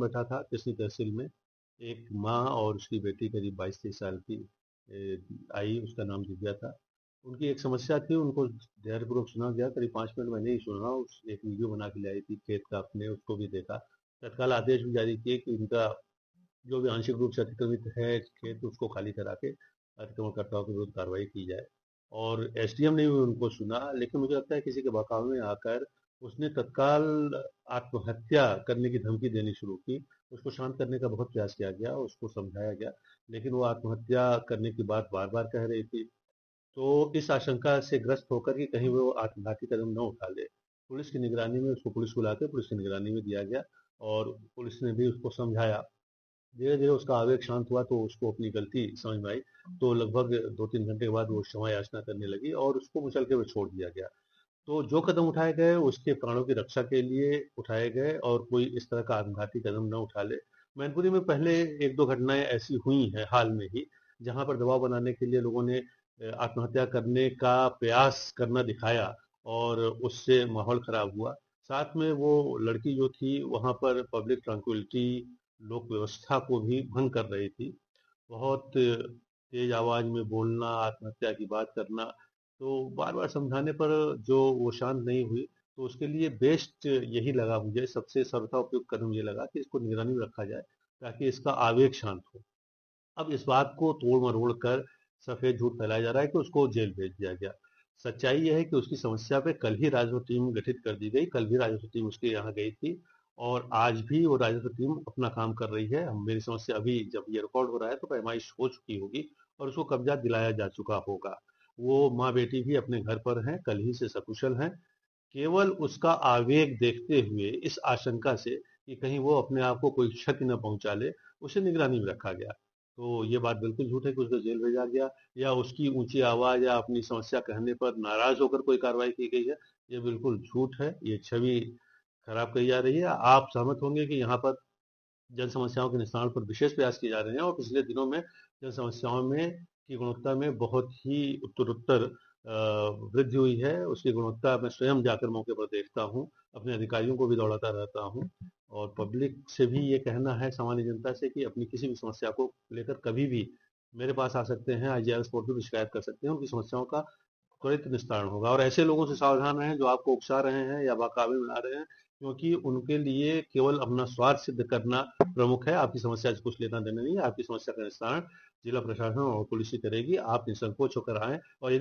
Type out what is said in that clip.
बैठा था कृष्ण तहसील में। एक माँ और उसकी बेटी करीब 22-23 साल की आई, उसका नाम दिव्या था। उनकी एक समस्या थी, उनको धैर्यपूर्वक सुना गया, करीब 5 मिनट मैंने ही सुना। उस एक वीडियो बना के लाई थी खेत का अपने, उसको भी देखा। तत्काल आदेश भी जारी किए कि उनका जो भी आंशिक रूप से अतिक्रमित है खेत, उसको खाली करा के अतिक्रमणकर्ताओं के विरुद्ध कार्रवाई की जाए। और एसडीएम ने भी उनको सुना, लेकिन मुझे लगता है किसी के बहकावे में आकर उसने तत्काल आत्महत्या करने की धमकी देनी शुरू की। उसको शांत करने का बहुत प्रयास किया गया, उसको समझाया गया, लेकिन वो आत्महत्या करने की बात बार बार कह रही थी। तो इस आशंका से ग्रस्त होकर कि कहीं वो आत्मघाती कदम न उठा ले, पुलिस की निगरानी में उसको पुलिस बुला के पुलिस की निगरानी में दिया गया। और पुलिस ने भी उसको समझाया। धीरे धीरे उसका आवेग शांत हुआ तो उसको अपनी गलती समझ में आई। तो लगभग 2-3 घंटे के बाद वो क्षमा याचना करने लगी और उसको मुचलके में छोड़ दिया गया। तो जो कदम उठाए गए उसके प्राणों की रक्षा के लिए उठाए गए, और कोई इस तरह का आत्मघाती कदम न उठा ले। मैनपुरी में पहले 1-2 घटनाएं ऐसी हुई हैं हाल में ही, जहां पर दबाव बनाने के लिए लोगों ने आत्महत्या करने का प्रयास करना दिखाया और उससे माहौल खराब हुआ। साथ में वो लड़की जो थी वहां पर पब्लिक ट्रैंक्विलिटी, लोक व्यवस्था को भी भंग कर रही थी। बहुत तेज आवाज में बोलना, आत्महत्या की बात करना। तो बार बार समझाने पर जो वो शांत नहीं हुई, तो उसके लिए बेस्ट यही लगा, मुझे सबसे सर्वथा उपयुक्त कदम ये लगा कि इसको निगरानी में रखा जाए ताकि इसका आवेग शांत हो। अब इस बात को तोड़ मरोड़ कर सफेद झूठ फैलाया जा रहा है कि उसको जेल भेज दिया गया। सच्चाई यह है कि उसकी समस्या पे कल ही राजस्व टीम गठित कर दी गई, कल भी राजस्व टीम उसके यहाँ गई थी और आज भी वो राजस्व टीम अपना काम कर रही है। हम मेरी समस्या अभी जब ये रिकॉर्ड हो रहा है तो पैमाइश हो चुकी होगी और उसको कब्जा दिलाया जा चुका होगा। वो माँ बेटी भी अपने घर पर हैं, कल ही से सकुशल हैं। केवल उसका आवेग देखते हुए इस आशंका से कि कहीं वो अपने आप को कोई क्षति न पहुंचा ले, उसे निगरानी में रखा गया। तो ये बात बिल्कुल झूठ है कि उसको जेल भेजा गया या उसकी ऊंची आवाज या अपनी समस्या कहने पर नाराज होकर कोई कार्रवाई की गई है। ये बिल्कुल झूठ है, ये छवि खराब कही जा रही है। आप सहमत होंगे कि यहाँ पर जन समस्याओं के निस्तारण पर विशेष प्रयास किए जा रहे हैं और पिछले दिनों में जन समस्याओं में की गुणवत्ता में बहुत ही उत्तरोत्तर वृद्धि हुई है। उसकी गुणवत्ता मैं स्वयं जाकर मौके पर देखता हूँ, अपने अधिकारियों को भी दौड़ाता रहता हूँ। और पब्लिक से भी ये कहना है, सामान्य जनता से, कि अपनी किसी भी समस्या को लेकर कभी भी मेरे पास आ सकते हैं, IGRS पोर्टल पर शिकायत कर सकते हैं, उनकी समस्याओं का त्वरित निस्तारण होगा। और ऐसे लोगों से सावधान रहें जो आपको उकसा रहे हैं या बहकावे में ला रहे हैं, क्योंकि उनके लिए केवल अपना स्वार्थ सिद्ध करना प्रमुख है। आपकी समस्या से कुछ लेना देना नहीं है। आपकी समस्या का निस्तारण जिला प्रशासन और पुलिस ही करेगी। आप निसंकोच होकर आएं और